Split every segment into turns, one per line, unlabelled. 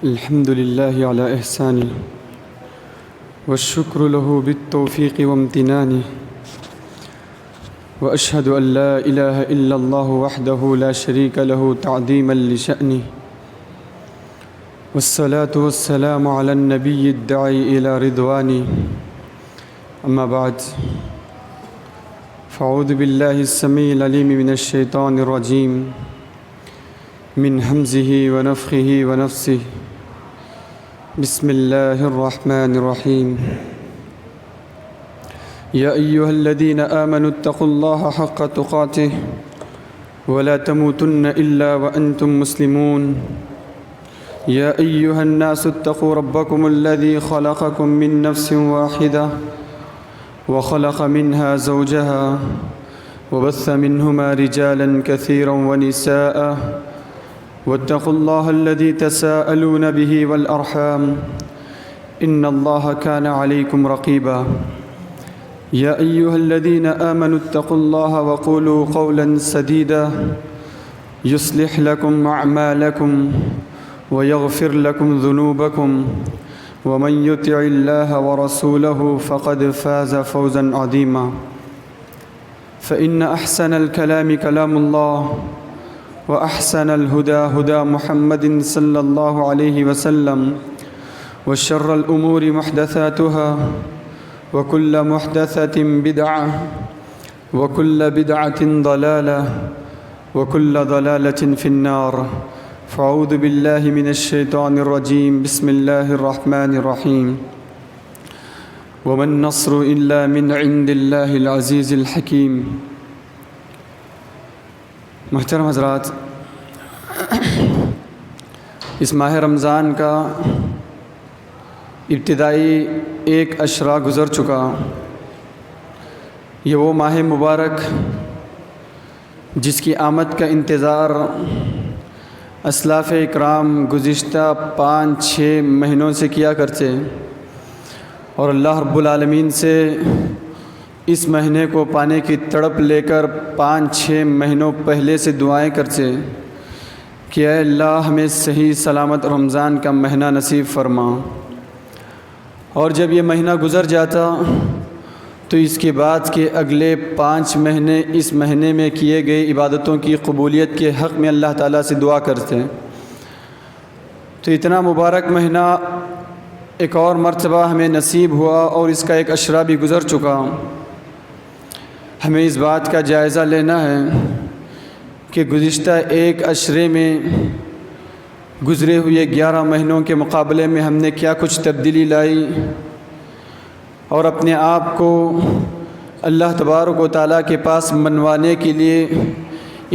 الحمد لله على إحسانه والشكر له بالتوفيق وامتنانه وأشهد أن لا إله إلا الله وحده لا شريك له تعظيما لشأنه والصلاة والسلام على النبي الداعي إلى رضوانه أما بعد فأعوذ بالله السميع العليم من الشيطان الرجيم من همزه ونفخه ونفسه بسم الله الرحمن الرحيم يا أيها الذين آمنوا اتقوا الله حق تقاته ولا تموتن إلا وأنتم مسلمون يا أيها الناس اتقوا ربكم الذي خلقكم من نفس واحدة وخلق منها زوجها وبث منهما رجالا كثيرا ونساء واتقوا الله الذي تساءلون به والأرحام إن الله كان عليكم رقيبا يا أيها الذين آمنوا اتقوا الله وقولوا قولا سديدا يصلح لكم أعمالكم ويغفر لكم ذنوبكم ومن يطع الله ورسوله فقد فاز فوزا عظيما فإن أحسن الكلام كلام الله وأحسن الهدى هدى محمد صلى الله عليه وسلم وشر الأمور محدثاتها وكل محدثة بدعة وكل بدعة ضلالة وكل ضلالة في النار فأعوذ بالله من الشيطان الرجيم بسم الله الرحمن الرحيم وما النصر إلا من عند الله العزيز الحكيم محترم حضرات، اس ماہ رمضان کا ابتدائی ایک عشرہ گزر چکا۔ یہ وہ ماہ مبارک جس کی آمد کا انتظار اسلاف اکرام گزشتہ 5-6 مہینوں سے کیا کرتے اور اللہ رب العالمین سے اس مہینے کو پانے کی تڑپ لے کر 5-6 مہینوں پہلے سے دعائیں کرتے کہ اے اللہ ہمیں صحیح سلامت رمضان کا مہینہ نصیب فرما۔ اور جب یہ مہینہ گزر جاتا تو اس کے بعد کے اگلے 5 مہینے اس مہینے میں کیے گئے عبادتوں کی قبولیت کے حق میں اللہ تعالیٰ سے دعا کرتے۔ تو اتنا مبارک مہینہ ایک اور مرتبہ ہمیں نصیب ہوا اور اس کا ایک عشرہ بھی گزر چکا۔ ہمیں اس بات کا جائزہ لینا ہے کہ گزشتہ ایک عشرے میں گزرے ہوئے 11 مہینوں کے مقابلے میں ہم نے کیا کچھ تبدیلی لائی اور اپنے آپ کو اللہ تبارک و تعالیٰ کے پاس منوانے کے لیے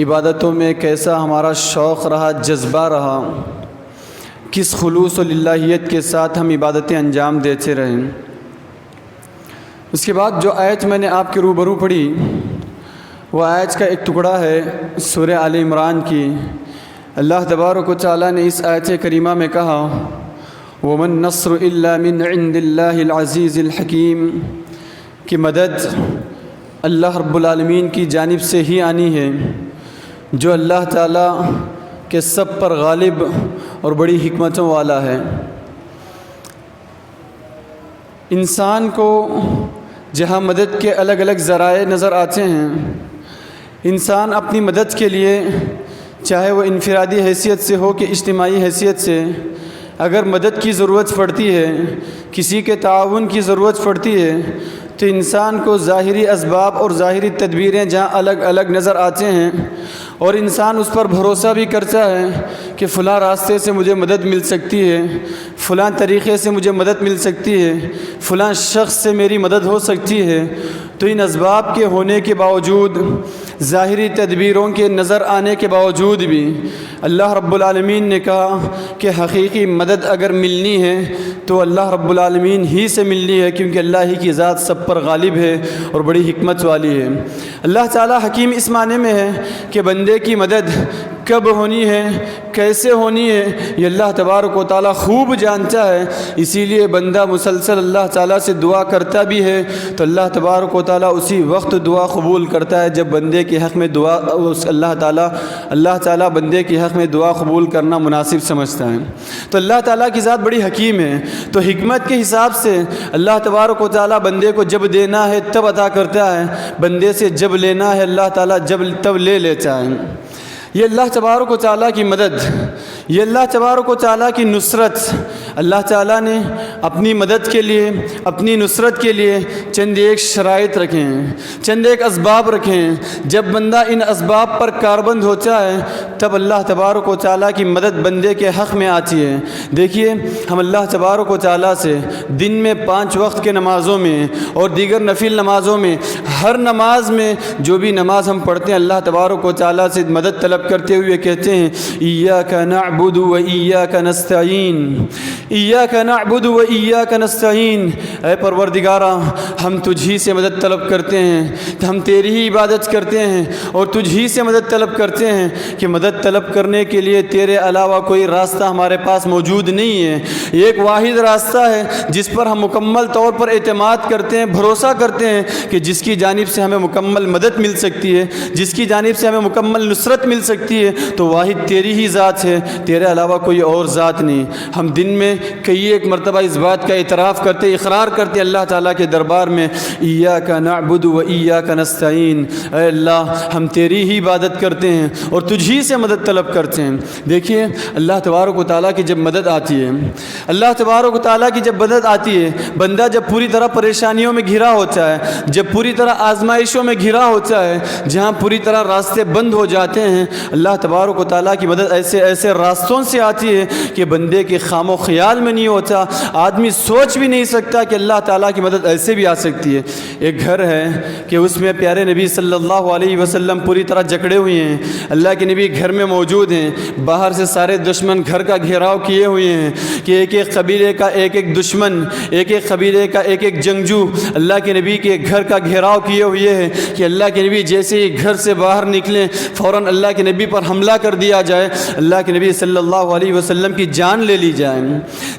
عبادتوں میں کیسا ہمارا شوق رہا، جذبہ رہا، کس خلوص و للہیت کے ساتھ ہم عبادتیں انجام دیتے رہیں۔ اس کے بعد جو آیت میں نے آپ کے روبرو پڑھی وہ آیت کا ایک ٹکڑا ہے سورہ آل عمران کی۔ اللہ تبارک و تعالیٰ نے اس آیت کریمہ میں کہا وَمَن نَّصْرُ إِلَّا مِنْ عِنْدِ اللَّهِ الْعَزِيزِ الْحَكِيمِ کہ مدد اللہ رب العالمین کی جانب سے ہی آنی ہے، جو اللہ تعالیٰ کے سب پر غالب اور بڑی حکمتوں والا ہے۔ انسان کو جہاں مدد کے الگ الگ ذرائع نظر آتے ہیں، انسان اپنی مدد کے لیے چاہے وہ انفرادی حیثیت سے ہو کہ اجتماعی حیثیت سے اگر مدد کی ضرورت پڑتی ہے، کسی کے تعاون کی ضرورت پڑتی ہے، تو انسان کو ظاہری اسباب اور ظاہری تدبیریں جہاں الگ الگ نظر آتے ہیں اور انسان اس پر بھروسہ بھی کرتا ہے کہ فلاں راستے سے مجھے مدد مل سکتی ہے، فلاں طریقے سے مجھے مدد مل سکتی ہے، فلاں شخص سے میری مدد ہو سکتی ہے، تو ان اسباب کے ہونے کے باوجود، ظاہری تدبیروں کے نظر آنے کے باوجود بھی اللہ رب العالمین نے کہا کہ حقیقی مدد اگر ملنی ہے تو اللہ رب العالمین ہی سے ملنی ہے، کیونکہ اللہ ہی کی ذات سب پر غالب ہے اور بڑی حکمت والی ہے۔ اللہ تعالیٰ حکیم اس معنی میں ہے کہ بندے کی مدد کب ہونی ہے، کیسے ہونی ہے، یہ اللہ تبارک و تعالیٰ خوب جانتا ہے۔ اسی لیے بندہ مسلسل اللہ تعالیٰ سے دعا کرتا بھی ہے تو اللہ تبارک و تعالیٰ اسی وقت دعا قبول کرتا ہے جب بندے کے حق میں دعا اللہ تعالیٰ بندے کے حق میں دعا قبول کرنا مناسب سمجھتا ہے۔ تو اللہ تعالیٰ کی ذات بڑی حکیم ہے، تو حکمت کے حساب سے اللہ تبارک و تعالیٰ بندے کو جب دینا ہے تب عطا کرتا ہے، بندے سے جب لینا ہے اللہ تعالیٰ تب لے لیتا ہے۔ یہ اللہ تبارک و تعالیٰ کی مدد، یہ اللہ تبارک و تعالیٰ کی نصرت، اللہ تعالیٰ نے اپنی مدد کے لیے، اپنی نصرت کے لیے چند ایک شرائط رکھے ہیں، چند ایک اسباب رکھے ہیں۔ جب بندہ ان اسباب پر کاربند ہوتا ہے تب اللہ تبارک و تعالیٰ کی مدد بندے کے حق میں آتی ہے۔ دیکھیے، ہم اللہ تبارک و تعالیٰ سے دن میں 5 وقت کے نمازوں میں اور دیگر نفل نمازوں میں، ہر نماز میں جو بھی نماز ہم پڑھتے ہیں اللہ تبارک و تعالیٰ سے مدد طلب کرتے ہوئے کہتے ہیں ایاک نعبد و ایاک نستعین، ایاک نعبد و ایاک نستعین، اے پروردگارا ہم تجھ ہی سے مدد طلب کرتے ہیں، ہم تیری ہی عبادت کرتے ہیں اور تجھ ہی سے مدد طلب کرتے ہیں کہ مدد طلب کرنے کے لیے تیرے علاوہ کوئی راستہ ہمارے پاس موجود نہیں ہے۔ ایک واحد راستہ ہے جس پر ہم مکمل طور پر اعتماد کرتے ہیں، بھروسہ کرتے ہیں کہ جس کی جانب سے ہمیں مکمل مدد مل سکتی ہے، جس کی جانب سے ہمیں مکمل نصرت مل سکتی ہے، تو واحد تیری ہی ذات ہے، تیرے علاوہ کوئی اور ذات نہیں۔ ہم دن میں کئی ایک مرتبہ اس بات کا اعتراف کرتے، اقرار کرتے اللہ تعالیٰ کے دربار میں ایاک نعبد و ایاک نستعین، اے اللہ ہم تیری ہی عبادت کرتے ہیں اور تجھ ہی سے مدد طلب کرتے ہیں۔ دیکھیے، اللہ تبارک و تعالیٰ کی جب مدد آتی ہے، اللہ تبارک و تعالیٰ کی جب مدد آتی ہے، بندہ جب پوری طرح پریشانیوں میں گھرا ہوتا ہے، جب پوری طرح آزمائشوں میں گھرا ہوتا ہے، جہاں پوری طرح راستے بند ہو جاتے ہیں، اللہ تبارک و تعالیٰ کی مدد ایسے راستوں سے آتی ہے کہ بندے کے خام و خیال میں نہیں ہوتا، آدمی سوچ بھی نہیں سکتا کہ اللہ تعالیٰ کی مدد ایسے بھی آ سکتی ہے۔ ایک گھر ہے کہ اس میں پیارے نبی صلی اللہ علیہ وسلم پوری طرح جکڑے ہوئے ہیں، اللہ کے نبی گھر میں موجود ہیں، باہر سے سارے دشمن گھر کا گھیراؤ کیے ہوئے ہیں کہ ایک ایک قبیلے کا ایک ایک دشمن، ایک ایک قبیلے کا ایک ایک جنگجو اللہ کے نبی کے گھر کا گھیراؤ کیے ہوئے ہیں کہ اللہ کے نبی جیسے ہی گھر سے باہر نکلیں فوراً اللہ کے نبی پر حملہ کر دیا جائے، اللہ کے نبی صلی اللہ علیہ وسلم کی جان لے لی جائے۔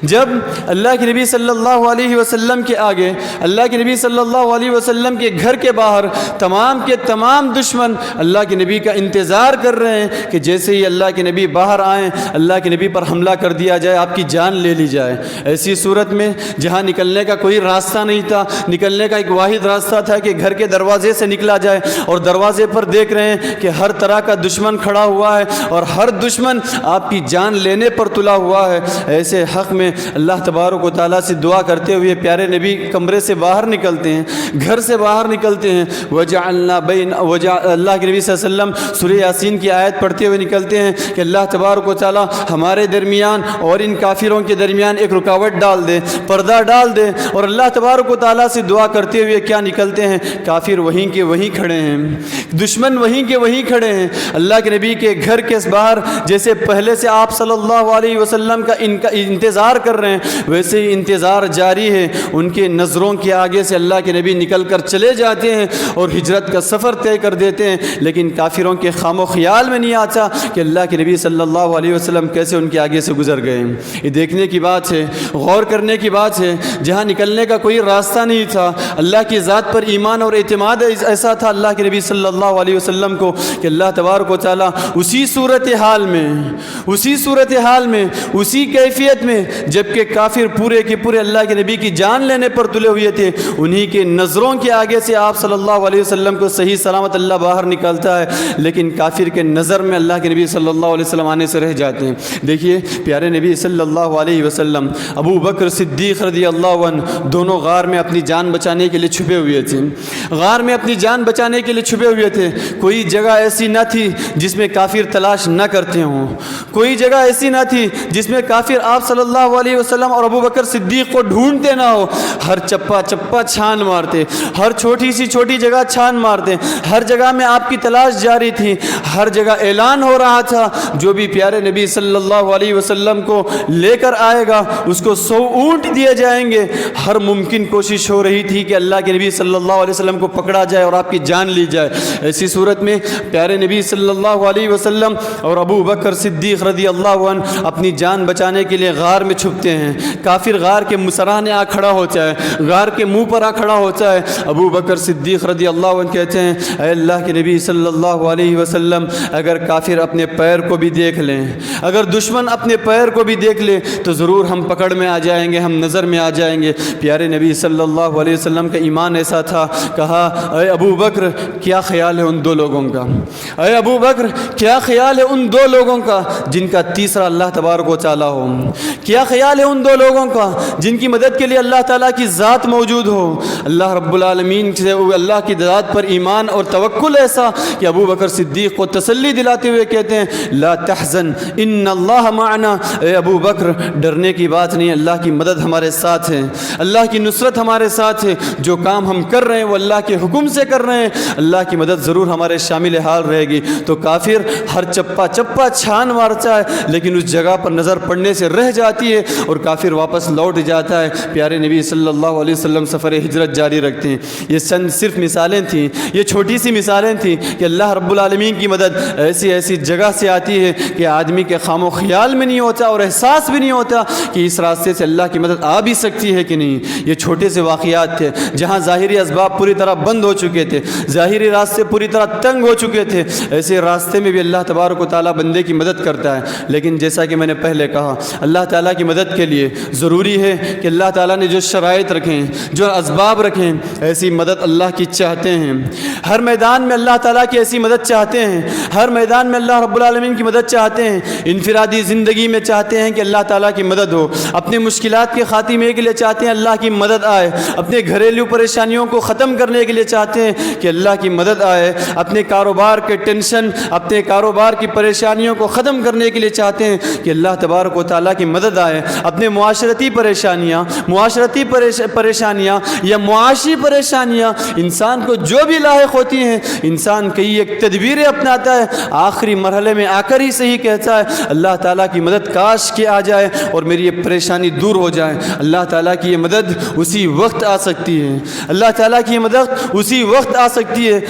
جب اللہ کے نبی صلی اللہ علیہ وسلم کے آگے، اللہ کے نبی صلی اللہ علیہ وسلم کے گھر کے باہر تمام کے تمام دشمن اللہ کے نبی کا انتظار کر رہے ہیں کہ جیسے ہی اللہ کے نبی باہر آئیں اللہ کے نبی پر حملہ کر دیا جائے، آپ کی جان لے لی جائے۔ ایسی صورت میں جہاں نکلنے کا کوئی راستہ نہیں تھا، نکلنے کا ایک واحد راستہ تھا کہ گھر کے دروازے سے نکلا جائے، اور دروازے پر دیکھ رہے ہیں کہ ہر طرح کا دشمن کھڑا ہوا ہے اور ہر دشمن آپ کی جان لینے پر تلا ہوا ہے۔ ایسے حق میں اللہ تبارک و تعالیٰ سے دعا کرتے ہوئے پیارے نبی کمرے سے باہر نکلتے ہیں، گھر سے باہر نکلتے ہیں، اللہ کے نبی صلی اللہ علیہ وسلم سورہ یاسین کی آیت پڑھتے ہوئے نکلتے ہیں کہ اللہ تبارک و تعالیٰ ہمارے درمیان اور ان کافروں کے درمیان ایک رکاوٹ ڈال دے، پردہ ڈال دے، اور اللہ تبارک و تعالیٰ سے دعا کرتے ہوئے کیا نکلتے ہیں، کافر وہیں کے وہیں کھڑے ہیں، دشمن وہیں کے وہیں کھڑے ہیں۔ اللہ کے نبی کے گھر کے باہر جیسے پہلے سے آپ صلی اللہ علیہ وسلم کا انتظار کر رہے ہیں، ویسے ہی انتظار جاری ہے۔ ان کے نظروں کے آگے سے اللہ کے نبی نکل کر چلے جاتے ہیں اور ہجرت کا سفر طے کر دیتے ہیں، لیکن کافروں کے خام و خیال میں نہیں آتا کہ اللہ کے نبی صلی اللہ علیہ وسلم کیسے ان کے آگے سے گزر گئے۔ یہ دیکھنے کی بات ہے، غور کرنے کی بات ہے۔ جہاں نکلنے کا کوئی راستہ نہیں تھا، اللہ کی ذات پر ایمان اور اعتماد ایسا تھا اللہ کے نبی صلی اللہ علیہ وسلم کو کہ اللہ تبارک و تعالیٰ اسی صورتحال میں اسی کیفیت میں جبکہ کافر پورے کے پورے اللہ کے نبی کی جان لینے پر تلے ہوئے تھے، انہی کے نظروں کے آگے سے آپ صلی اللہ علیہ وسلم کو صحیح سلامت اللہ باہر نکالتا ہے، لیکن کافر کے نظر میں اللہ کے نبی صلی اللہ علیہ وسلم آنے سے رہ جاتے ہیں۔ دیکھیے پیارے نبی صلی اللہ علیہ وسلم، ابو بکر صدیق رضی اللہ عنہ دونوں غار میں اپنی جان بچانے کے لیے چھپے ہوئے تھے، غار میں اپنی جان بچانے کے لیے چھپے ہوئے تھے۔ کوئی جگہ ایسی نہ تھی جس میں کافر تلاش نہ کرتے ہوں، کوئی جگہ ایسی نہ تھی جس میں کافر آپ صلی اللہ علیہ وسلم اور ابو بکر بکر صدیق کو ڈھونڈتے نہ ہو، ہر چپا چپا چھان مارتے، ہر چھوٹی سی چھوٹی جگہ چھان مارتے، ہر جگہ میں آپ کی تلاش جاری تھی، ہر جگہ اعلان ہو رہا تھا جو بھی پیارے نبی صلی اللہ علیہ وسلم کو لے کر آئے گا اس کو 100 اونٹ دیے جائیں گے۔ ہر ممکن کوشش ہو رہی تھی کہ اللہ کے نبی صلی اللہ علیہ وسلم کو پکڑا جائے اور آپ کی جان لی جائے۔ ایسی صورت میں پیارے نبی صلی اللہ علیہ وسلم اور ابو بکر صدیق رضی اللہ عنہ اپنی جان بچانے کے لیے غار میں چھپتے ہیں۔ کافر غار کے مسرانے آ کھڑا ہوتا ہے، غار کے منہ پر آ کھڑا ہوتا ہے۔ ابو بکر صدیق رضی اللہ عنہ کہتے ہیں اے اللہ کے نبی صلی اللہ علیہ وسلم، اگر کافر اپنے پیر کو بھی دیکھ لیں، اگر دشمن اپنے پیر کو بھی دیکھ لے تو ضرور ہم پکڑ میں آ جائیں گے، ہم نظر میں آ جائیں گے۔ پیارے نبی صلی اللہ علیہ وسلم کا ایمان ایسا تھا، کہا اے ابو بکر کیا خیال ہے ان 2 لوگوں کا، اے ابو بکر کیا خیال ہے ان 2 لوگوں کا جن کا تیسرا اللہ تبارک و تعالیٰ ہو، کیا خیال ہے ان 2 لوگوں کا جن کی مدد کے لیے اللہ تعالیٰ کی ذات موجود ہو۔ اللہ رب العالمین سے اللہ کی ذات پر ایمان اور توکل ایسا کہ ابو بکر صدیق کو تسلی دلاتے ہوئے کہتے ہیں لا تحزن ان اللہ معنا، اے ابو بکر ڈرنے کی بات نہیں، اللہ کی مدد ہمارے ساتھ ہے، اللہ کی نصرت ہمارے ساتھ ہے، جو کام ہم کر رہے ہیں وہ اللہ کے حکم سے کر رہے ہیں، اللہ کی مدد ضرور ہمارے شامل حال رہے گی۔ تو کافر ہر چپا چپا چھان مارتا ہے لیکن اس جگہ پر نظر پڑنے سے رہ جاتی ہے اور کافر واپس لوٹ جاتا ہے۔ پیارے نبی صلی اللہ علیہ وسلم سفر ہجرت جاری رکھتے ہیں۔ یہ چند صرف مثالیں تھیں، یہ چھوٹی سی مثالیں تھیں کہ اللہ رب العالمین کی مدد ایسی ایسی جگہ سے آتی ہے کہ آدمی کے خام و خیال میں نہیں ہوتا اور احساس بھی نہیں ہوتا کہ اس راستے سے اللہ کی مدد آ بھی سکتی ہے کہ نہیں۔ یہ چھوٹے سے واقعات تھے جہاں ظاہری اسباب پوری طرح بند ہو چکے تھے، ظاہری راستے پوری طرح تنگ ہو چکے تھے، ایسے راستے میں بھی اللہ تبارک و تعالیٰ بندے کی مدد کرتا ہے۔ لیکن جیسا کہ میں نے پہلے کہا اللہ تعالیٰ کی مدد کے لیے ضروری ہے کہ اللہ تعالیٰ نے جو شرائط رکھیں، جو اسباب رکھیں، ایسی مدد اللہ کی چاہتے ہیں۔ ہر میدان میں اللہ تعالیٰ کی ایسی مدد چاہتے ہیں، ہر میدان میں اللہ رب العالمین کی مدد چاہتے ہیں۔ انفرادی زندگی میں چاہتے ہیں کہ اللہ تعالیٰ کی مدد ہو، اپنے مشکلات کے خاتمے کے لیے چاہتے ہیں اللہ کی مدد آئے، اپنے گھریلو پریشانیوں کو ختم کرنے کے لیے چاہتے ہیں کہ اللہ کی مدد آئے، اپنے کاروبار کے ٹینشن، اپنے کاروبار کی پریشانیوں کو ختم کرنے کے لیے چاہتے ہیں کہ اللہ تبارک و تعالیٰ کی مدد آئے، اپنے معاشرتی پریشانیاں یا معاشی پریشانیاں انسان کو جو بھی لاحق ہوتی ہیں، انسان کئی ایک تدبیریں اپناتا ہے، آخری مرحلے میں آ کر ہی صحیح کہتا ہے اللہ تعالیٰ کی مدد کاش کہ آ جائے اور میری یہ پریشانی دور ہو جائے۔ اللہ تعالیٰ کی یہ مدد اسی وقت آ سکتی ہے، اللہ تعالیٰ کی یہ مدد اسی وقت آ سکتی ہے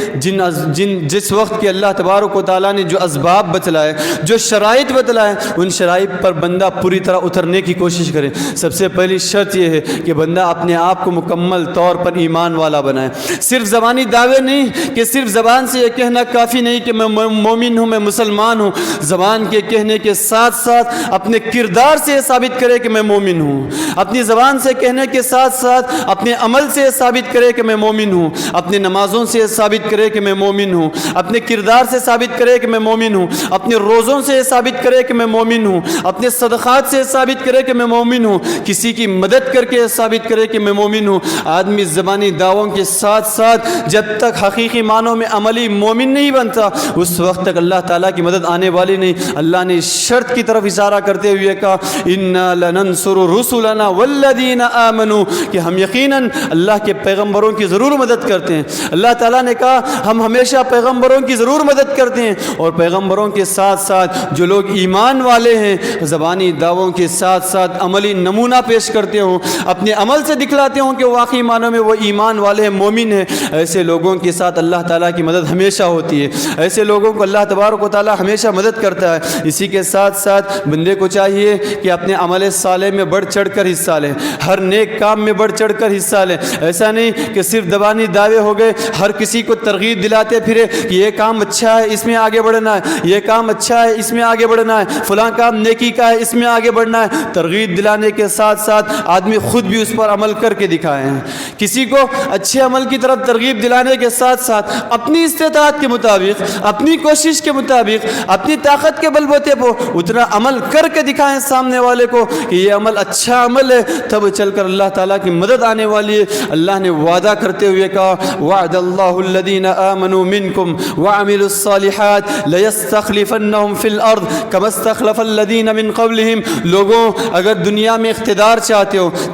جس وقت کہ اللہ تبارک و تعالیٰ نے جو اسباب بتلائے، جو شرائط بتلائے، ان شرائط پر بندہ پوری طرح اترنے کی کوشش کرے۔ سب سے پہلی شرط یہ ہے کہ بندہ اپنے آپ کو مکمل طور پر ایمان والا بنائے۔ صرف زبانی دعوے نہیں کہ صرف زبان سے یہ کہنا کافی نہیں کہ میں مومن ہوں، میں مسلمان ہوں، زبان کے کہنے کے ساتھ ساتھ اپنے کردار سے یہ ثابت کرے کہ میں مومن ہوں، اپنی زبان سے کہنے کے ساتھ ساتھ اپنے عمل سے یہ ثابت کرے کہ میں مومن ہوں، اپنے نمازوں سے یہ ثابت کرے کہ میں مومن ہوں، اپنے کردار سے ثابت کرے کہ میں مومن ہوں، اپنے روزوں سے یہ ثابت کرے کہ میں مومن ہوں، اپنے صدقات سے یہ ثابت کرے کہ میں مومن ہوں، کسی کی مدد کر کے یہ ثابت کرے کہ میں مومن ہوں۔ آدمی زبانی دعووں کے ساتھ ساتھ جب تک حقیقی معنوں میں عملی مومن نہیں بنتا اس وقت تک اللہ تعالیٰ کی مدد آنے والی نہیں۔ اللہ نے اس شرط کی طرف اشارہ کرتے ہوئے کہا اِنَّا لَنَنْصُرُ رُسُلَنَا وَالَّذِينَ آمَنُوا، کہ ہم یقیناً اللہ کے پیغمبروں کی ضرور مدد کرتے ہیں۔ اللہ تعالیٰ نے کہا ہم ہمیشہ پیغمبروں کی ضرور مدد کرتے ہیں، اور پیغمبروں کے ساتھ ساتھ جو لوگ ایمان والے ہیں زبانی دعووں کے ساتھ ساتھ عملی نمونہ پیش کرتے ہوں، اپنے عمل سے دکھلاتے ہوں کہ واقعی معنوں میں وہ ایمان والے ہیں، مومن ہیں، ایسے لوگوں کے ساتھ اللہ تعالیٰ کی مدد ہمیشہ ہوتی ہے، ایسے لوگوں کو اللہ تبارک و تعالیٰ ہمیشہ مدد کرتا ہے۔ اسی کے ساتھ ساتھ بندے کو چاہیے کہ اپنے عمل صالح میں بڑھ چڑھ کر حصہ لیں، ہر نیک کام میں بڑھ چڑھ کر حصہ لیں۔ ایسا نہیں کہ صرف زبانی دعوے ہو گئے، ہر کسی کو ترغیب دلاتے پھرے کہ یہ کام اچھا ہے اس میں آگے بڑھنا ہے، یہ کام اچھا ہے اس میں آگے بڑھنا ہے، فلاں کام نیکی کا ہے اس میں آگے بڑھنا ہے۔ ترغیب دلانے کے ساتھ ساتھ آدمی خود بھی اس پر عمل کر کے دکھائے ہیں۔ کسی کو اچھے عمل کی طرف ترغیب دلانے کے ساتھ ساتھ اپنی استطاعت کے مطابق، اپنی کوشش کے مطابق، اپنی طاقت کے بل بوتے پر اتنا عمل کر کے دکھائیں سامنے والے کو کہ یہ عمل اچھا عمل ہے، تب چل کر اللہ تعالیٰ کی مدد آنے والی ہے۔ اللہ نے وعدہ کرتے ہوئے کہا وعد اللہ الذین آمنوا منکم وعملوا الصالحات لیستخلفنہم فی الارض کما استخلف الذین من قبلہم۔ لوگوں اگر دنیا میں اقتدار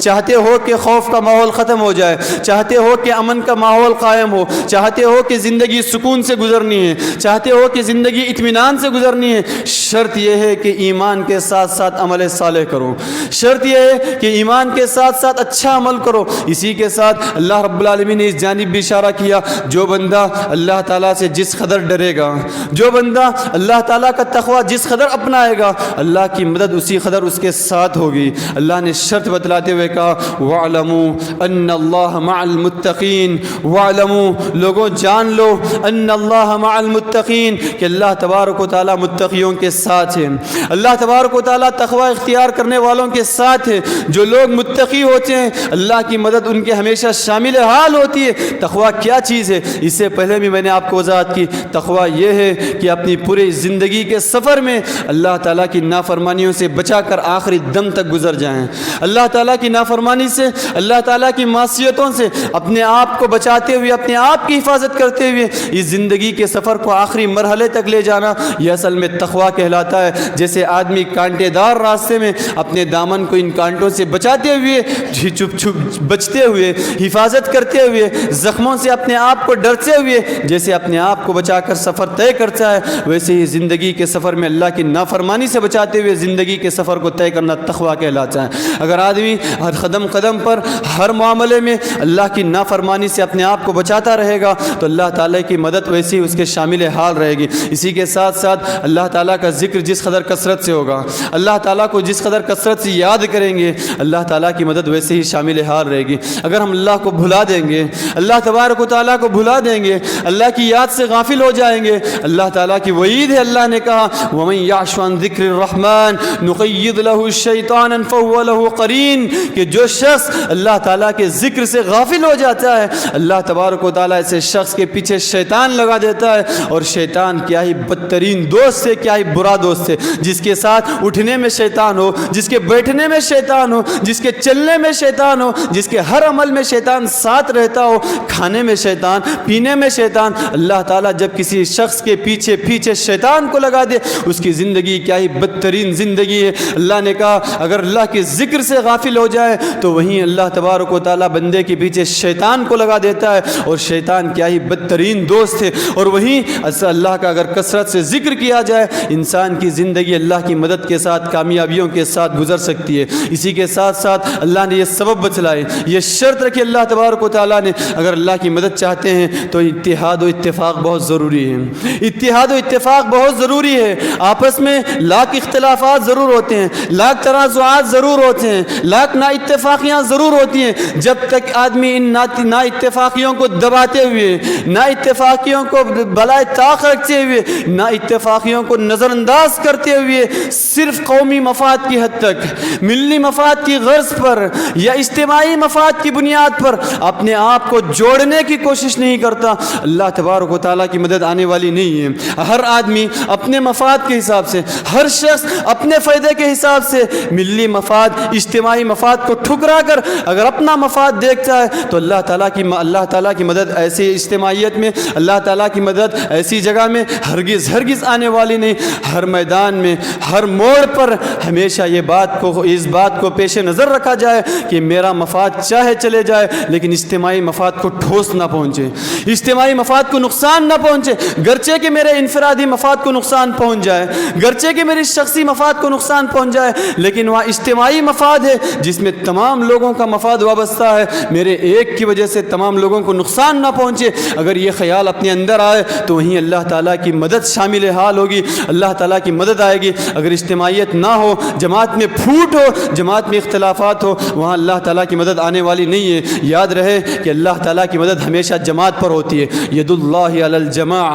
چاہتے ہو کہ خوف کا ماحول ختم ہو جائے، چاہتے ہو کہ امن کا ماحول قائم ہو، چاہتے ہو کہ زندگی سکون سے گزرنی ہے، چاہتے ہو کہ زندگی اطمینان سے گزرنی ہے، شرط یہ ہے کہ ایمان کے ساتھ ساتھ عمل صالح کرو، شرط یہ ہے کہ ایمان کے ساتھ ساتھ اچھا عمل کرو۔ اسی کے ساتھ اللہ رب العالمین نے اس جانب بھی اشارہ کیا، جو بندہ اللہ تعالیٰ سے جس قدر ڈرے گا، جو بندہ اللہ تعالیٰ کا تقوی جس قدر اپنائے گا، اللہ کی مدد اسی قدر اس کے ساتھ ہوگی۔ اللہ نے شرط بتلاتے ہوئے کہا وَاعْلَمُوا أَنَّ اللَّهَ مَعَ الْمُتَّقِينَ، وَاعْلَمُوا لوگوں جان لو، أَنَّ اللَّهَ مَعَ الْمُتَّقِينَ کہ اللہ تبارک و تعالیٰ متقیوں کے ساتھ ہے، اللہ تبارک و تعالیٰ تقوی اختیار کرنے والوں کے ساتھ ہے۔ جو لوگ متقی ہوتے ہیں اللہ کی مدد ان کے ہمیشہ شامل حال ہوتی ہے۔ تقوی کیا چیز ہے؟ اس سے پہلے بھی میں نے آپ کو وضاحت کی، تقوی یہ ہے کہ اپنی پوری زندگی کے سفر میں اللہ تعالیٰ کی نافرمانیوں سے بچا کر آخری دم تک گزر جائیں، اللہ تعالیٰ کی نافرمانی سے، اللہ تعالیٰ کی معصیتوں سے اپنے آپ کو بچاتے ہوئے، اپنے آپ کی حفاظت کرتے ہوئے اس زندگی کے سفر کو آخری مرحلے تک لے جانا، یہ اصل میں تقوی کہلاتا ہے۔ جیسے آدمی کانٹے دار راستے میں اپنے دامن کو ان کانٹوں سے بچاتے ہوئے، چھپ چھپ بچتے ہوئے، حفاظت کرتے ہوئے، زخموں سے اپنے آپ کو ڈرتے ہوئے جیسے اپنے آپ کو بچا کر سفر طے کرتا ہے، ویسے ہی زندگی کے سفر میں اللہ کی نافرمانی سے بچاتے ہوئے زندگی کے سفر کو طے کرنا تقوی کہلاتا ہے۔ اگر آدمی ہر قدم قدم پر، ہر معاملے میں اللہ کی نافرمانی سے اپنے آپ کو بچاتا رہے گا تو اللہ تعالیٰ کی مدد ویسے ہی اس کے شامل حال رہے گی۔ اسی کے ساتھ ساتھ اللہ تعالیٰ کا ذکر جس قدر کثرت سے ہوگا، اللہ تعالیٰ کو جس قدر کثرت سے یاد کریں گے، اللہ تعالیٰ کی مدد ویسے ہی شامل حال رہے گی۔ اگر ہم اللہ کو بھلا دیں گے، اللہ تبارک و تعالیٰ کو بھلا دیں گے، اللہ کی یاد سے غافل ہو جائیں گے، اللہ تعالیٰ کی وعید ہے۔ اللہ نے کہا وَمَن يَعْشُ عَن ذِكْرِ الرَّحْمَنِ نُقَيِّضْ لَهُ الشَّيْطَانًا فَهُوَ لَهُ قَرِينٌ کہ جو شخص اللہ تعالیٰ کے ذکر سے غافل ہو جاتا ہے، اللہ تبارک و تعالیٰ ایسے شخص کے پیچھے شیطان لگا دیتا ہے، اور شیطان کیا ہی بدترین دوست ہے، کیا ہی برا دوست ہے، جس کے ساتھ اٹھنے میں شیطان ہو، جس کے بیٹھنے میں شیطان ہو، جس کے چلنے میں شیطان ہو، جس کے ہر عمل میں شیطان ساتھ رہتا ہو، کھانے میں شیطان، پینے میں شیطان۔ اللہ تعالیٰ جب کسی شخص کے پیچھے شیطان کو لگا دے، اس کی زندگی کیا ہی بدترین زندگی ہے۔ اللہ نے کہا اگر اللہ کے ذکر سے غافل ہو جائے تو وہیں اللہ تبارک و تعالیٰ بندے کے پیچھے شیطان کو لگا دیتا ہے، اور شیطان کیا ہی بدترین دوست ہے۔ اور وہیں اللہ کا اگر کثرت سے ذکر کیا جائے، انسان کی زندگی اللہ کی مدد کے ساتھ، کامیابیوں کے ساتھ گزر سکتی ہے۔ اسی کے ساتھ ساتھ اللہ نے یہ سبب بتلائے، یہ شرط رکھی اللہ تبارک و تعالیٰ نے، اگر اللہ کی مدد چاہتے ہیں تو اتحاد و اتفاق بہت ضروری ہے، اتحاد و اتفاق بہت ضروری ہے۔ آپس میں لاکھ اختلافات ضرور ہوتے ہیں، لاکھ تنازعات ضرور ہوتے ہیں، لاکھ نا اتفاقیاں ضرور ہوتی ہیں، جب تک آدمی ان نا اتفاقیوں کو دباتے ہوئے، نا اتفاقیوں کو بلائے طاق رکھتے ہوئے، نا اتفاقیوں کو نظر انداز کرتے ہوئے صرف قومی مفاد کی حد تک، ملی مفاد کی غرض پر یا اجتماعی مفاد کی بنیاد پر اپنے آپ کو جوڑنے کی کوشش نہیں کرتا، اللہ تبارک و تعالیٰ کی مدد آنے والی نہیں ہے۔ ہر آدمی اپنے مفاد کے حساب سے، ہر شخص اپنے فائدے کے حساب سے ملی مفاد، اجتماعی مفاد کو ٹھکرا کر اگر اپنا مفاد دیکھتا ہے تو اللہ تعالیٰ کی مدد ایسی اجتماعیت میں، اللہ تعالیٰ کی مدد ایسی جگہ میں ہرگز آنے والی نہیں۔ ہر میدان میں، ہر موڑ پر ہمیشہ اس بات کو پیش نظر رکھا جائے کہ میرا مفاد چاہے چلے جائے لیکن اجتماعی مفاد کو ٹھوس نہ پہنچے، اجتماعی مفاد کو نقصان نہ پہنچے، گرچہ کہ میرے انفرادی مفاد کو نقصان پہنچ جائے، گرچہ کہ میری شخصی مفاد کو نقصان پہنچ جائے، لیکن وہاں اجتماعی مفاد ہے جس میں تمام لوگوں کا مفاد وابستہ ہے، میرے ایک کی وجہ سے تمام لوگوں کو نقصان نہ پہنچے۔ اگر یہ خیال اپنے اندر آئے تو وہیں اللہ تعالیٰ کی مدد شامل حال ہوگی، اللہ تعالیٰ کی مدد آئے گی۔ اگر اجتماعیت نہ ہو، جماعت میں پھوٹ ہو، جماعت میں اختلافات ہو، وہاں اللہ تعالیٰ کی مدد آنے والی نہیں ہے۔ یاد رہے کہ اللہ تعالیٰ کی مدد ہمیشہ جماعت پر ہوتی ہے۔ ید اللہ علی الجماع،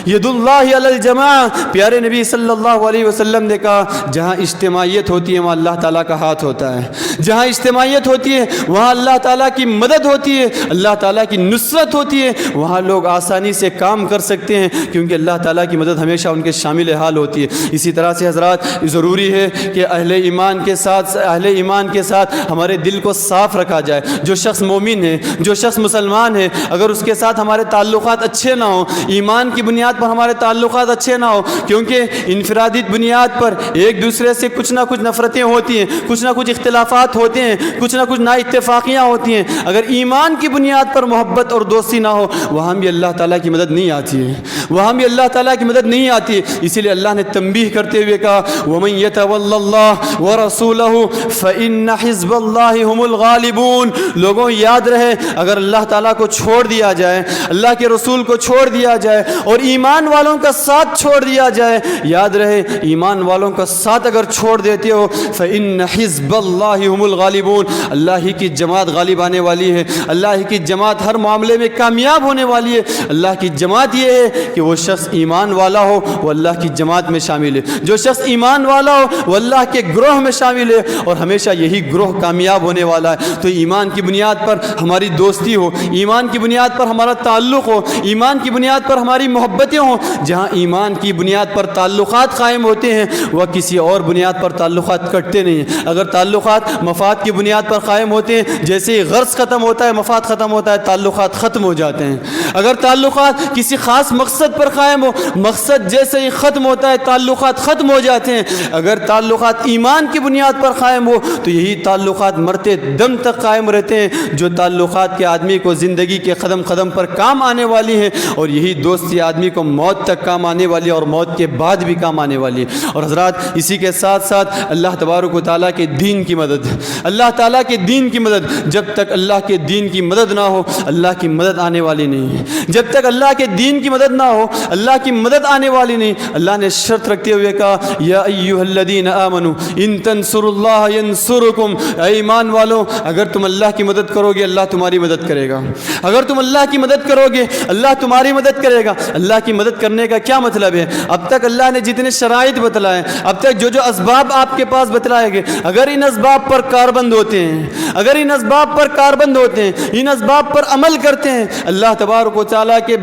ید اللہ علی الجماع، پیارے نبی صلی اللہ علیہ وسلم نے کہا جہاں اجتماعیت ہوتی ہے وہاں اللہ تعالیٰ کا ہاتھ ہوتا ہے، جہاں اجتماعیت ہوتی ہے وہاں اللہ تعالیٰ کی مدد ہوتی ہے، اللہ تعالیٰ کی نصرت ہوتی ہے، وہاں لوگ آسانی سے کام کر سکتے ہیں کیونکہ اللہ تعالیٰ کی مدد ہمیشہ ان کے شامل حال ہوتی ہے۔ اسی طرح سے حضرات ضروری ہے کہ اہل ایمان کے ساتھ ہمارے دل کو صاف رکھا جائے۔ جو شخص مومن ہے، جو شخص مسلمان ہے، اگر اس کے ساتھ ہمارے تعلقات اچھے نہ ہوں، ایمان کی بنیاد پر ہمارے تعلقات اچھے نہ ہوں، کیونکہ انفرادی بنیاد پر ایک دوسرے سے کچھ نہ کچھ نفرتیں ہوتی ہیں، کچھ نہ کچھ اختلافات ہوتے ہیں، کچھ نہ کچھ نا اتفاقیاں ہوتی ہیں، اگر ایمان کی بنیاد پر محبت اور دوستی نہ ہو وہاں بھی اللہ تعالیٰ کی مدد نہیں آتی ہے، وہاں بھی اللہ تعالیٰ کی مدد نہیں آتی ہے۔ اسی لیے اللہ نے تنبیہ کرتے ہوئے کہا وَمَن يَتَوَلَّ اللَّهَ وَرَسُولَهُ فَإِنَّ حِزْبَ اللَّهِ هُمُ الْغَالِبُونَ۔ لوگوں یاد رہے اگر اللہ تعالیٰ کو چھوڑ دیا جائے، اللہ کے رسول کو چھوڑ دیا جائے اور ایمان والوں کا ساتھ چھوڑ دیا جائے، یاد رہے ایمان والوں کا ساتھ اگر چھوڑ دیتے ہو فَإِنَّ حِزْبَ اللَّهِ هُمُ الْغَالِبُونَ، اللہ ہی کی جماعت غالب آنے والی ہے، اللہ ہی کی جماعت ہر معاملے میں کامیاب ہونے والی ہے۔ اللہ کی جماعت یہ ہے کہ وہ شخص ایمان والا ہو وہ اللہ کی جماعت میں شامل ہے، جو شخص ایمان والا ہو وہ اللہ کے گروہ میں شامل ہے، اور ہمیشہ یہی گروہ کامیاب ہونے والا ہے۔ تو ایمان کی بنیاد پر ہماری دوستی ہو، ایمان کی بنیاد پر ہمارا تعلق ہو، ایمان کی بنیاد پر ہماری محبتیں ہوں۔ جہاں ایمان کی بنیاد پر تعلقات قائم ہوتے ہیں وہ کسی اور بنیاد پر تعلقات کٹتے نہیں ہیں۔ اگر تعلقات مفاد کی بنیاد پر قائم ہوتے ہیں، جیسے ہی غرض ختم ہوتا ہے، مفاد ختم ہوتا ہے، تعلقات ختم ہو جاتے ہیں۔ اگر تعلقات کسی خاص مقصد پر قائم ہو، مقصد جیسے ہی ختم ہوتا ہے تعلقات ختم ہو جاتے ہیں۔ اگر تعلقات ایمان کی بنیاد پر قائم ہو تو یہی تعلقات مرتے دم تک قائم رہتے ہیں، جو تعلقات کے آدمی کو زندگی کے قدم قدم پر کام آنے والی ہیں، اور یہی دوستی آدمی کو موت تک کام آنے والی ہے اور موت کے بعد بھی کام آنے والی ہے۔ اور حضرات اسی کے ساتھ ساتھ اللہ تبارک و تعالیٰ کے دین کی مدد، اللہ تعالیٰ کے دین کی مدد، جب تک اللہ کے دین کی مدد نہ ہو اللہ کی مدد آنے والی نہیں ہے، جب تک اللہ کے دین کی مدد نہ ہو اللہ کی مدد آنے والی نہیں۔ اللہ نے شرط رکھتے ہوئے کہا یا ایھا الذین آمنوا ان تنصروا اللہ ینصرکم، اے ایمان والو اگر تم اللہ کی مدد کرو گے اللہ تمہاری مدد کرے گا، اگر تم اللہ کی مدد کرو گے اللہ تمہاری مدد کرے گا۔ اللہ کی مدد کرنے کا کیا مطلب ہے؟ اب تک اللہ نے جتنے شرائط بتلائے، اب تک جو جو اسباب آپ کے پاس بتلائے گئے، اگر ان اسباب پر کاربند ہوتے ہیں، اگر ان اسباب پر کاربند ہوتے ہیں، ان اسباب پر عمل کرتے ہیں، اللہ تبارک و تعالیٰ کے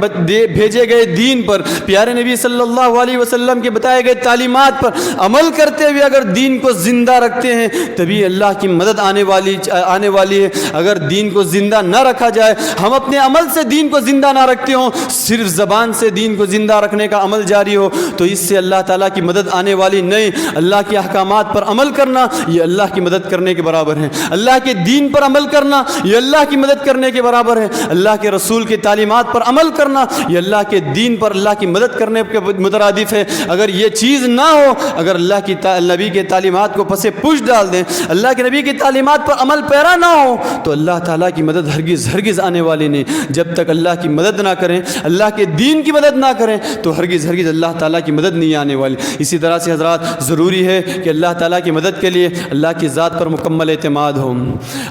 بھیجے گئے دین پر، پیارے نبی صلی اللہ علیہ وسلم کے بتائے گئے تعلیمات پر عمل کرتے ہوئے اگر دین کو زندہ رکھتے ہیں تبھی اللہ کی مدد آنے والی ہے۔ اگر دین کو زندہ نہ رکھا جائے، ہم اپنے عمل سے دین کو زندہ نہ رکھتے ہوں، صرف زبان سے دین کو زندہ رکھنے کا عمل جاری ہو، تو اس سے اللہ تعالیٰ کی مدد آنے والی نہیں۔ اللہ کے احکامات پر عمل کرنا یہ اللہ کی مدد کرنے کے برابر ہے، اللہ کے دین پر عمل کرنا یہ اللہ کی مدد کرنے کے برابر ہے، اللہ کے رسول کی تعلیمات پر عمل کرنا یہ اللہ کے دین پر اللہ کی مدد کرنے کے مترادف ہے۔ اگر یہ چیز نہ ہو، اگر اللہ کی نبی کے تعلیمات کو پس پش ڈال دیں، اللہ کے نبی کی تعلیمات پر عمل پیرا نہ ہو، تو اللہ تعالیٰ کی مدد ہرگز آنے والی نہیں۔ جب تک اللہ کی مدد نہ کریں، اللہ کے دین کی مدد نہ کریں تو ہرگز اللہ تعالیٰ کی مدد نہیں آنے والی۔ اسی طرح سے حضرات ضروری ہے کہ اللہ تعالیٰ کی مدد کے لیے اللہ کی ذات پر مکمل اعتماد ہو،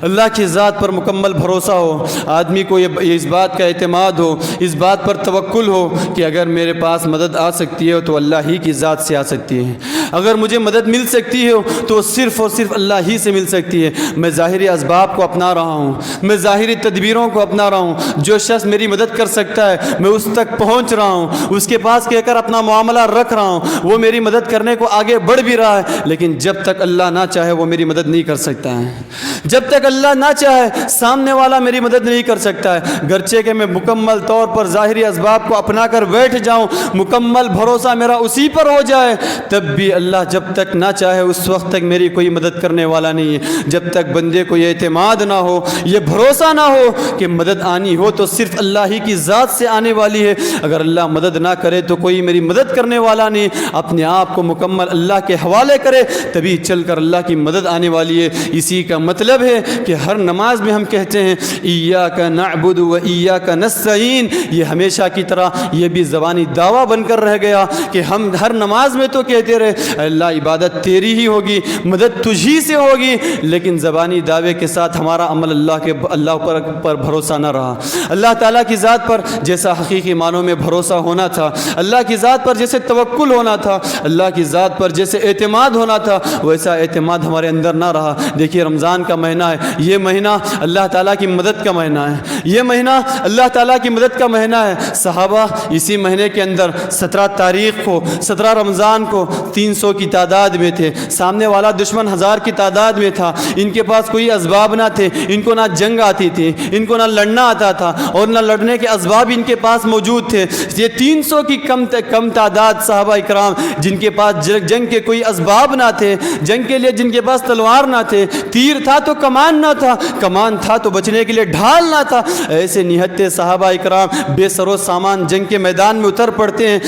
اللہ کی ذات پر مکمل بھروسہ ہو، آدمی کو اس بات کا اعتماد ہو، اس بات پر توکل ہو کہ اگر میرے پاس مدد آ سکتی ہے تو اللہ ہی کی ذات سے آ سکتی ہے، اگر مجھے مدد مل سکتی ہے تو صرف اور صرف اللہ ہی سے مل سکتی ہے۔ میں ظاہری اسباب کو اپنا رہا ہوں، میں ظاہری تدبیروں کو اپنا رہا ہوں، جو شخص میری مدد کر سکتا ہے میں اس تک پہنچ رہا ہوں، اس کے پاس کہہ کر اپنا معاملہ رکھ رہا ہوں، وہ میری مدد کرنے کو آگے بڑھ بھی رہا ہے، لیکن جب تک اللہ نہ چاہے وہ میری مدد نہیں کر سکتا ہے، جب تک اللہ نہ چاہے سامنے والا میری مدد نہیں کر سکتا ہے۔ گرچہ کہ میں مکمل طور پر ظاہری اسباب کو اپنا کر بیٹھ جاؤں، مکمل بھروسہ میرا اسی پر ہو جائے، تب بھی اللہ جب تک نہ چاہے اس وقت تک میری کوئی مدد کرنے والا نہیں ہے۔ جب تک بندے کو یہ اعتماد نہ ہو، یہ بھروسہ نہ ہو کہ مدد آنی ہو تو صرف اللہ ہی کی ذات سے آنے والی ہے، اگر اللہ مدد نہ کرے تو کوئی میری مدد کرنے والا نہیں، اپنے آپ کو مکمل اللہ کے حوالے کرے تبھی چل کر اللہ کی مدد آنے والی ہے۔ اسی کا مطلب ہے کہ ہر نماز میں ہم کہتے ہیں ایاک نعبد و ایاک نستعین، یہ ہمیشہ کی طرح یہ بھی زبانی دعویٰ بن کر رہ گیا کہ ہم ہر نماز میں تو کہتے رہے اللہ عبادت تیری ہی ہوگی، مدد تجھی سے ہوگی، لیکن زبانی دعوے کے ساتھ ہمارا عمل اللہ پر بھروسہ نہ رہا۔ اللہ تعالیٰ کی ذات پر جیسا حقیقی معنوں میں بھروسہ ہونا تھا، اللہ کی ذات پر جیسے توکل ہونا تھا، اللہ کی ذات پر جیسے اعتماد ہونا تھا، ویسا اعتماد ہمارے اندر نہ رہا۔ دیکھیے رمضان کا مہینہ ہے، یہ مہینہ اللہ تعالیٰ کی مدد کا مہینہ ہے، یہ مہینہ اللہ تعالیٰ کی مدد کا مہینہ ہے۔ صحابہ اسی مہینے کے اندر 17 تاریخ کو 17 رمضان کو 300 کی تعداد میں تھے، سامنے والا دشمن 1000 کی تعداد میں تھا، ان کے پاس کوئی اسباب نہ تھے، ان کو نہ جنگ آتی تھی، ان کو نہ لڑنا آتا تھا اور نہ لڑنے کے اسباب ان کے پاس موجود تھے۔ یہ 300 کی کم تعداد صحابہ اکرام جن کے پاس جنگ کے کوئی اسباب نہ تھے، جنگ کے لیے جن جن کے پاس تلوار نہ تھے، تیر تھا تو کمان نہ تھا، کمان تھا تو بچنے کے لیے ڈھال نہ تھا، ایسے نہتے صحابہ اکرام بے سر و سامان جنگ کے میدان میں اتر پڑتے ہیں۔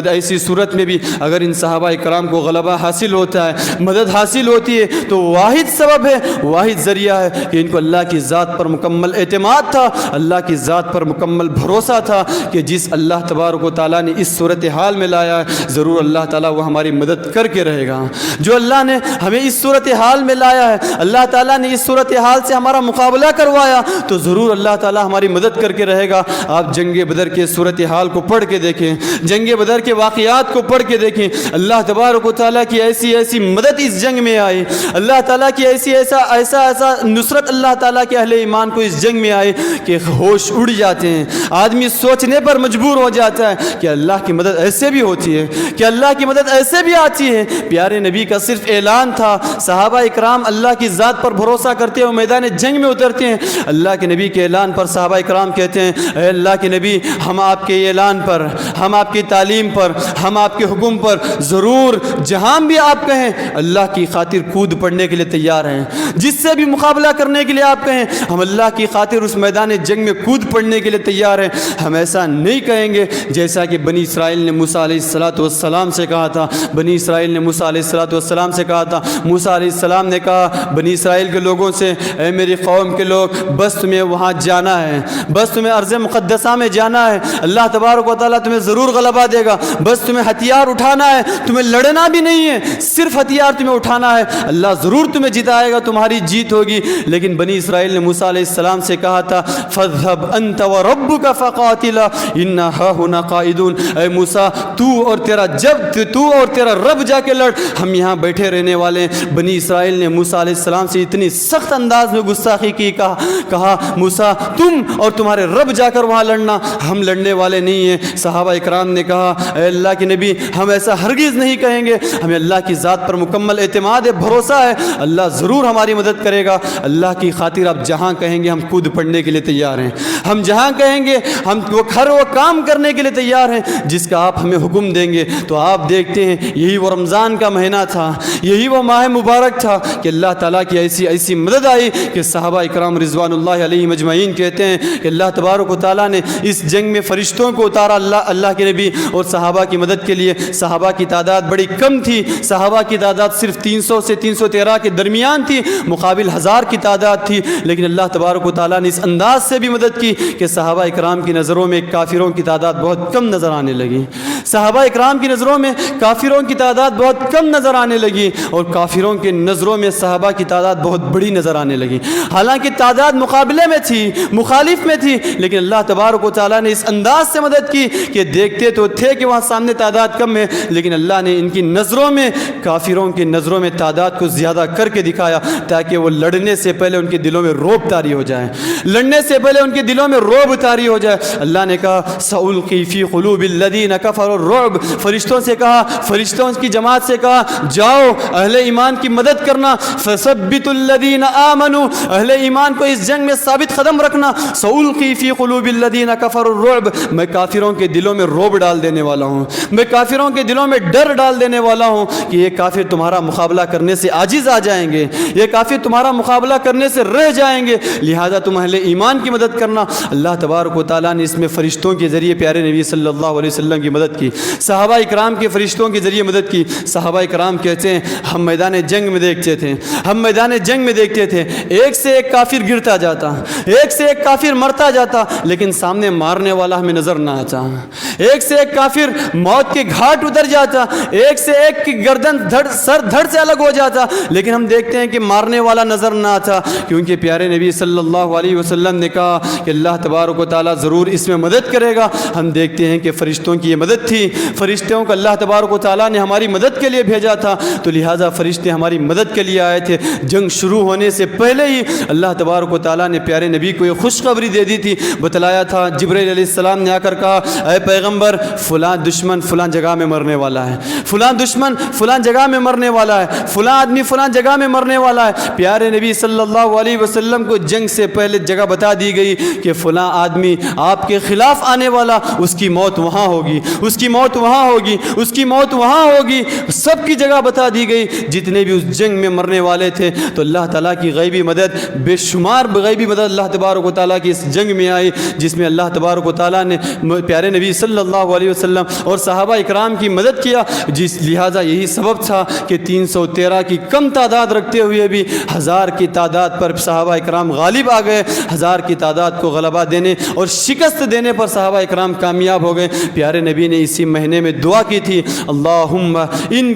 ایسی صورت میں بھی اگر ان صحابہ اکرام کو غلبہ حاصل ہوتا ہے، مدد حاصل ہوتی ہے، تو واحد سبب ہے، واحد ذریعہ ہے کہ ان کو اللہ کی ذات پر مکمل اعتماد تھا، اللہ کی ذات پر مکمل بھروسہ تھا کہ جس اللہ تبارک و تعالیٰ نے اس صورتحال میں لایا ہے، ضرور اللہ تعالیٰ وہ ہماری مدد کر کے رہے گا۔ جو اللہ نے ہمیں اس صورتحال میں لایا ہے، اللہ تعالیٰ نے اس صورتحال سے ہمارا مقابلہ کروایا، تو ضرور اللہ تعالیٰ ہماری مدد کر کے رہے گا۔ آپ جنگ بدر کے صورتحال کو پڑھ کے دیکھیں، جنگ بدر کے واقعات کو پڑھ کے دیکھیں، اللہ تبارک و تعالیٰ کی ایسی مدد اس جنگ میں آئی، اللہ تعالیٰ کی ایسا نصرت اللہ تعالیٰ کے اہل ایمان کو اس جنگ میں آئی کہ ہوش اڑ جاتے ہیں، آدمی سوچنے پر مجبور ہو جاتا ہے کہ اللہ کی مدد ایسے بھی ہوتی ہے، کہ اللہ کی مدد ایسے بھی آتی ہے۔ پیارے نبی کا صرف اعلان تھا، صحابہ اکرام اللہ کی ذات پر بھروسہ کرتے ہوئے میدان جنگ میں اترتے ہیں، اللہ کے نبی کے اعلان پر صحابہ اکرام کہتے ہیں، اے اللہ کے نبی، ہم آپ کے اعلان پر، ہم آپ کی تعلیم پر، ہم آپ کے حکم پر ضرور جہاں بھی آپ کہیں اللہ کی خاطر کود پڑنے کے لیے تیار ہیں، جس سے بھی مقابلہ کرنے کے لیے آپ کہیں ہم اللہ کی خاطر اس میدان جنگ میں کود پڑنے کے لیے تیار ہیں۔ ہم ایسا نہیں کہیں گے جیسا کہ بنی اسرائیل نے موسیٰ علیہ السلام سے کہا تھا، بنی اسرائیل نے موسیٰ علیہ السلام سے کہا تھا، موسیٰ علیہ السلام نے کہا بنی اسرائیل کے لوگوں سے، اے میری قوم کے لوگ، بس تمہیں وہاں جانا ہے، بس تمہیں ارض مقدسہ میں جانا ہے، اللہ تبارک و تعالیٰ تمہیں ضرور غلبہ دے گا، بس تمہیں ہتھیار اٹھانا ہے، تمہیں لڑنا بھی نہیں ہے، صرف ہتھیار تمہیں اٹھانا ہے، اللہ ضرور تمہیں جتائے گا، تمہاری جیت ہوگی۔ لیکن بنی اسرائیل نے موسیٰ علیہ السلام سے کہا تھا، فَاذْهَبْ أَنْتَ وَرَبُّكَ فَقَاتِلَا إِنَّا هَاهُنَا قَاعِدُونَ، اے موسیٰ تو اور تیرا رب جا کے لڑ، ہم یہاں بیٹھے رہنے والے ہیں۔ بنی اسرائیل نے موسیٰ علیہ السلام سے اتنی سخت انداز میں گستاخی کی، کہا موسیٰ تم اور تمہارے رب جا کر وہاں لڑنا، ہم لڑنے والے نہیں ہیں۔ صحابہ اکرام نے کہا، اے اللہ کے نبی، ہم ایسا ہرگز نہیں کہیں گے، ہمیں اللہ کی ذات پر مکمل اعتماد ہے، بھروسہ ہے، اللہ ضرور ہماری مدد کرے گا، اللہ کی خاطر آپ جہاں کہیں گے ہم کود پڑنے کے لیے تیار ہیں، ہم جہاں کہیں گے ہم وہ کام کرنے کے لیے تیار ہیں جس کا آپ ہمیں حکم دیں گے۔ تو آپ دیکھتے ہیں یہی وہ رمضان کا مہینہ تھا، یہی وہ ماہ مبارک تھا کہ اللہ تعالیٰ کی ایسی مدد آئی کہ صحابہ اکرام رضوان اللہ علیہم اجمعین کہتے ہیں کہ اللہ تبارک و تعالیٰ نے اس جنگ میں فرشتوں کو اتارا اللہ کے نبی اور صحابہ کی مدد کے لیے۔ صحابہ کی تعداد بڑی کم تھی، صحابہ کی تعداد صرف 300 سے 313 کے درمیان تھی، مقابل 1000 کی تعداد تھی، لیکن اللہ تبارک و تعالیٰ نے اس انداز سے بھی مدد کی کہ صحابہ اکرام کی نظروں میں کافروں کی تعداد بہت کم نظر آنے لگی، صحابہ اکرام کی نظروں میں کافروں کی تعداد بہت کم نظر آنے لگی، اور کافروں کی نظروں میں صحابہ کی تعداد بہت بڑی نظر آنے لگی۔ حالانکہ تعداد مقابلے میں تھی، مخالف میں تھی، لیکن اللہ تبارک و تعالیٰ نے اس انداز سے مدد کی کہ دیکھتے تو تھے کہ وہاں سامنے تعداد کم ہے، لیکن اللہ نے ان کی نظروں میں، کافروں کی نظروں میں تعداد کو زیادہ کر کے دکھایا تاکہ وہ لڑنے سے پہلے ان کے دلوں میں رعب طاری ہو جائے، لڑنے سے پہلے ان کے دلوں میں رعب طاری ہو جائے۔ اللہ نے کہا سألقی فی قلوب الذین کفروا الرعب، فرشتوں سے کہا، فرشتوں کی جماعت سے کہا جاؤ اہل ایمان کی مدد کرنا، فثبتوا الذین آمنوا، اہل ایمان کو اس جنگ میں ثابت قدم رکھنا۔ سألقی فی قلوب الذین کفروا الرعب، میں کافروں کے دلوں میں رعب ڈال دینے والا ہوں، میں کافروں کے دلوں میں ڈر ڈال دینے والا ہوں کہ یہ کافر تمہارا مقابلہ کرنے سے عاجز آ جائیں گے، یہ کافر تمہارا مقابلہ کرنے سے رہ جائیں گے، لہذا تم اہل ایمان کی مدد کرنا۔ اللہ تبارک و تعالیٰ نے اس میں فرشتوں کے ذریعے پیارے نبی صلی اللہ علیہ وسلم کی مدد کی، صحابہ اکرام کے فرشتوں کے ذریعے مدد کی۔ صحابہ اکرام کہتے ہیں ہم میدان جنگ میں دیکھتے تھے، ہم میدان جنگ میں دیکھتے تھے ایک سے ایک کافر گرتا جاتا، ایک سے ایک کافر مرتا جاتا، لیکن سامنے مارنے والا ہمیں نظر نہ آتا، ایک سے ایک کافر موت کے گھاٹ اتر جاتا، ایک سے ایک کی گردن سر دھڑ سے الگ ہو جاتا، لیکن ہم دیکھتے ہیں کہ مارنے والا نظر نہ آتا، کیونکہ پیارے نبی صلی اللہ علیہ وسلم نے کہا کہ اللہ تبارک و تعالیٰ ضرور اس میں مدد کرے گا۔ ہم دیکھتے ہیں کہ فرشتوں کی یہ مدد تھی، فرشتوں کو اللہ تبارک و تعالیٰ نے ہماری مدد کے لیے بھیجا تھا، تو لہٰذا فرشتے ہماری مدد کے لیے آئے تھے۔ جنگ شروع ہونے سے پہلے ہی اللہ تبارک و تعالیٰ نے پیارے نبی کو یہ خوشخبری دے دی تھی، بتلایا تھا، جبرائیل علیہ السلام نے آ کر کہا اے پیغمبر پیغمبر فلاں دشمن فلاں جگہ میں مرنے والا ہے، فلاں دشمن فلاں جگہ میں مرنے والا ہے، فلاں آدمی فلاں جگہ میں مرنے والا ہے۔ پیارے نبی صلی اللہ علیہ وسلم کو جنگ سے پہلے جگہ بتا دی گئی کہ فلاں آدمی آپ کے خلاف آنے والا، اس کی موت وہاں ہوگی، اس کی موت وہاں ہوگی، اس کی موت وہاں ہوگی، سب کی جگہ بتا دی گئی جتنے بھی اس جنگ میں مرنے والے تھے۔ تو اللہ تعالیٰ کی غیبی مدد، بے شمار غیبی مدد اللہ تبارک و تعالیٰ کی اس جنگ میں آئی، جس میں اللہ تبارک و تعالیٰ نے پیارے نبی صلی اللہ علیہ وسلم اور صحابہ اکرام کی مدد کیا، جس لہٰذا یہی سبب تھا کہ 313 کی کم تعداد رکھتے ہوئے بھی 1000 کی تعداد پر صحابہ اکرام غالب آ گئے، 1000 کی تعداد کو غلبہ دینے اور شکست دینے پر صحابہ اکرام کامیاب ہو گئے۔ پیارے نبی نے اسی مہینے میں دعا کی تھی، اللہم ان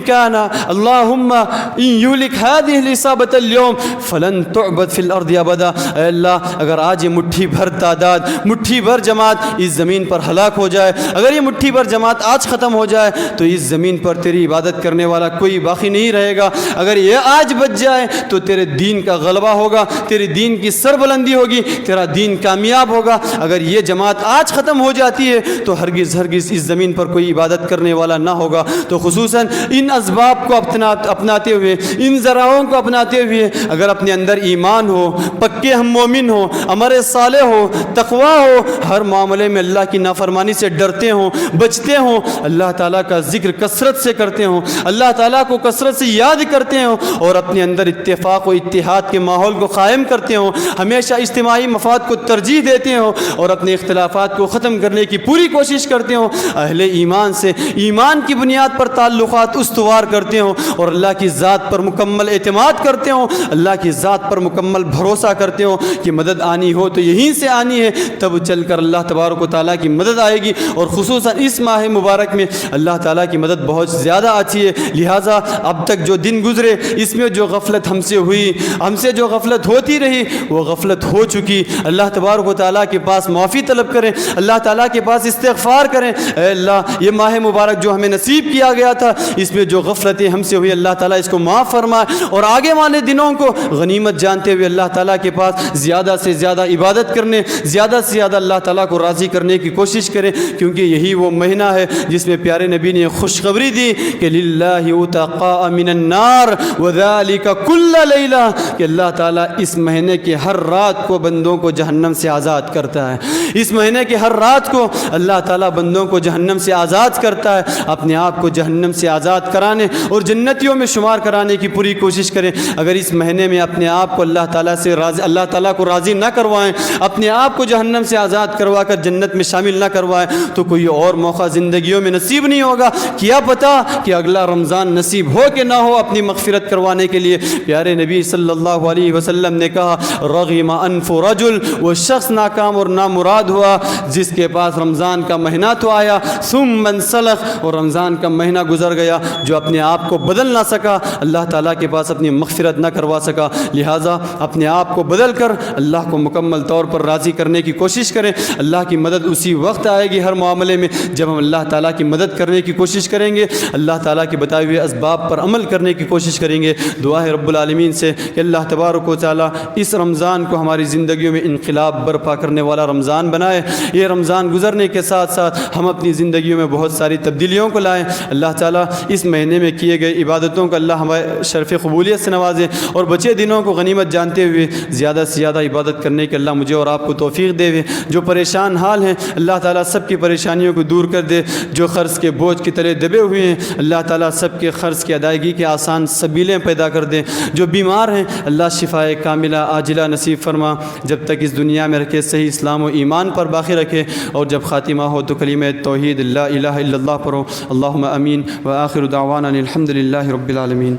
یولک هذه الإصابة اليوم فلن تعبد في الارض ابدا۔ اے اللہ، اگر آج یہ مٹھی بھر تعداد، مٹھی بھر جماعت اس زمین پر ہلاک ہو جائے، اگر یہ مٹھی بھر جماعت آج ختم ہو جائے تو اس زمین پر تیری عبادت کرنے والا کوئی باقی نہیں رہے گا۔ اگر یہ آج بچ جائے تو تیرے دین کا غلبہ ہوگا، تیرے دین کی سربلندی ہوگی، تیرا دین کامیاب ہوگا۔ اگر یہ جماعت آج ختم ہو جاتی ہے تو ہرگز ہرگز اس زمین پر کوئی عبادت کرنے والا نہ ہوگا۔ تو خصوصاً ان اسباب کو اپناتے ہوئے، ان ذراؤں کو اپناتے ہوئے اگر اپنے اندر ایمان ہو، پکے ہم مومن ہو، عمل صالح ہو، تقوی ہو، ہر معاملے میں اللہ کی نافرمانی سے ڈرتے ہوں، بچتے ہوں، اللہ تعالیٰ کا ذکر کثرت سے کرتے ہوں، اللہ تعالیٰ کو کثرت سے یاد کرتے ہوں، اور اپنے اندر اتفاق و اتحاد کے ماحول کو قائم کرتے ہوں، ہمیشہ اجتماعی مفاد کو ترجیح دیتے ہوں اور اپنے اختلافات کو ختم کرنے کی پوری کوشش کرتے ہوں، اہل ایمان سے ایمان کی بنیاد پر تعلقات استوار کرتے ہوں اور اللہ کی ذات پر مکمل اعتماد کرتے ہوں، اللہ کی ذات پر مکمل بھروسہ کرتے ہوں کہ مدد آنی ہو تو یہیں سے آنی ہے، تب چل کر اللہ تبارک و تعالیٰ کی مدد آئے گی۔ اور خصوصاً اس ماہ مبارک میں اللہ تعالیٰ کی مدد بہت زیادہ آتی ہے، لہٰذا اب تک جو دن گزرے اس میں جو غفلت ہم سے ہوئی، ہم سے جو غفلت ہوتی رہی وہ غفلت ہو چکی، اللہ تبارک و تعالیٰ کے پاس معافی طلب کریں، اللہ تعالیٰ کے پاس استغفار کریں، اے اللہ یہ ماہ مبارک جو ہمیں نصیب کیا گیا تھا اس میں جو غفلتیں ہم سے ہوئی اللہ تعالیٰ اس کو معاف فرمائے، اور آگے والے دنوں کو غنیمت جانتے ہوئے اللہ تعالیٰ کے پاس زیادہ سے زیادہ عبادت کرنے، زیادہ سے زیادہ اللہ تعالیٰ کو راضی کرنے کی کوشش کریں، کیونکہ یہی وہ مہینہ ہے جس میں پیارے نبی نے خوشخبری دی کہ للہ اتقاء من النار وذلک کل لیلہ، کہ اللہ تعالیٰ اس مہینے کے ہر رات کو بندوں کو جہنم سے آزاد کرتا ہے، اس مہینے کے ہر رات کو اللہ تعالیٰ بندوں کو جہنم سے آزاد کرتا ہے۔ اپنے آپ کو جہنم سے آزاد کرانے اور جنتیوں میں شمار کرانے کی پوری کوشش کریں۔ اگر اس مہینے میں اپنے آپ کو اللہ تعالیٰ سے اللہ تعالیٰ کو راضی نہ کروائیں، اپنے آپ کو جہنم سے آزاد کروا کر جنت میں شامل نہ کروائیں تو کوئی اور موقع زندگیوں میں نصیب نہیں ہوگا، کیا پتہ کہ اگلا رمضان نصیب ہو کہ نہ ہو اپنی مغفرت کروانے کے لیے۔ پیارے نبی صلی اللہ علیہ وسلم نے کہا رغم انف رجل، وہ شخص ناکام اور نامراد ہوا جس کے پاس رمضان کا مہینہ تو آیا ثم انسلخ، اور رمضان کا مہینہ گزر گیا، جو اپنے آپ کو بدل نہ سکا، اللہ تعالیٰ کے پاس اپنی مغفرت نہ کروا سکا۔ لہٰذا اپنے آپ کو بدل کر اللہ کو مکمل طور پر راضی کرنے کی کوشش کریں۔ اللہ کی مدد اسی وقت آئے گی ہر معاملے میں جب ہم اللہ تعالیٰ کی مدد کرنے کی کوشش کریں گے، اللہ تعالیٰ کے بتائے ہوئے اسباب پر عمل کرنے کی کوشش کریں گے۔ دعا ہے رب العالمین سے کہ اللہ تبارک و تعالیٰ اس رمضان کو ہماری زندگیوں میں انقلاب برپا کرنے والا رمضان بنائے۔ یہ رمضان گزرنے کے ساتھ ساتھ ہم اپنی زندگیوں میں بہت ساری تبدیلیوں کو لائیں۔ اللہ تعالیٰ اس مہینے میں کیے گئے عبادتوں کو اللہ ہمارے شرف قبولیت سے نوازے، اور بچے دنوں کو غنیمت جانتے ہوئے زیادہ سے زیادہ عبادت کرنے کے اللہ مجھے اور آپ کو توفیق دے۔ جو پریشان حال ہیں اللہ تعالیٰ سب کی پریشانیوں کو دور کر دے، جو قرض کے بوجھ کی تلے دبے ہوئے ہیں اللہ تعالیٰ سب کے قرض کی ادائیگی کے آسان سبیلیں پیدا کر دے۔ جو بیمار ہیں اللہ شفائے کاملہ عاجلہ نصیب فرما، جب تک اس دنیا میں رکھے صحیح اسلام و ایمان پر باقی رکھے، اور جب خاتمہ ہو تو کلمہ توحید لا الہ الا اللہ پڑھو۔ اللہم امین، وآخر دعوانا الحمد للہ رب العالمین۔